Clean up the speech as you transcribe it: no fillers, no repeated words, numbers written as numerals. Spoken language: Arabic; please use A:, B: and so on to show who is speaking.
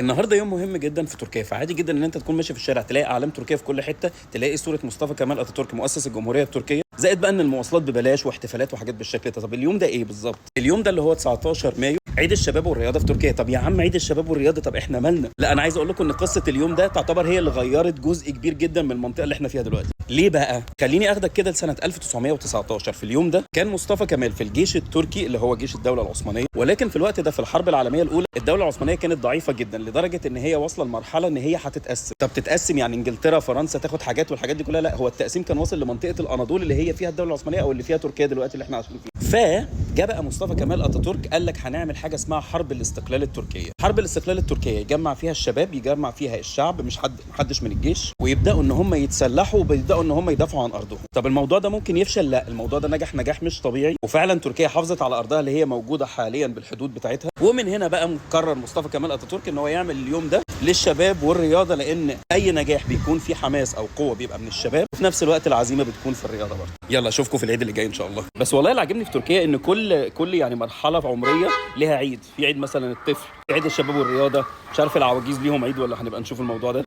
A: النهارده يوم مهم جدا في تركيا، فعادي جدا ان انت تكون ماشي في الشارع تلاقي اعلام تركيا في كل حته، تلاقي صوره مصطفى كمال اتاتورك مؤسس الجمهوريه التركيه، زائد بقى ان المواصلات ببلاش واحتفالات وحاجات بالشكل ده. طب اليوم ده ايه بالظبط؟ اليوم ده اللي هو 19 مايو، عيد الشباب والرياضه في تركيا. طب يا عم عيد الشباب والرياضه، طب احنا مالنا؟ لا، انا عايز اقول لكم ان قصه اليوم ده تعتبر هي اللي غيرت جزء كبير جدا من المنطقه اللي احنا فيها دلوقتي. ليه بقى؟ خليني اخدك كده لسنه 1919. في اليوم ده كان مصطفى كمال في الجيش التركي اللي هو جيش الدوله العثمانيه، ولكن في الوقت ده في الحرب العالميه الاولى الدوله العثمانيه كانت ضعيفه جدا لدرجه ان هي واصله لمرحله ان هي هتتقسم. طب تتقسم يعني انجلترا فرنسا تاخد حاجات والحاجات دي كلها؟ لا، هو التقسيم كان واصل لمنطقه الاناضول اللي هي فيها الدوله العثمانيه او اللي فيها تركيا دلوقتي اللي احنا عايشين فيها. فجاء بقى مصطفى كمال اتاتورك قال لك هنعمل حاجه اسمها حرب الاستقلال التركيه. حرب الاستقلال التركيه يجمع فيها الشباب، يجمع فيها الشعب، مش محدش من الجيش، ويبداوا ان هم يتسلحوا وبيبداوا ان هم يدافعوا عن ارضهم. طب الموضوع ده ممكن يفشل؟ لا، الموضوع ده نجح نجاح مش طبيعي، وفعلا تركيا حافظت على ارضها اللي هي موجوده حاليا بالحدود بتاعتها. ومن هنا بقى قرر مصطفى كمال اتاتورك ان هو يعمل اليوم ده للشباب والرياضه، لان اي نجاح بيكون فيه حماس او قوه بيبقى من الشباب، وفي نفس الوقت العزيمه بتكون في الرياضه برضه. يلا اشوفكم في العيد اللي جاي ان شاء الله. بس والله اللي عاجبني في تركيا ان كل يعني مرحله عمريه ليها عيد. في عيد مثلا الطفل، في عيد الشباب والرياضه، مش عارف العواجيز ليهم عيد ولا هنبقى نشوف الموضوع ده.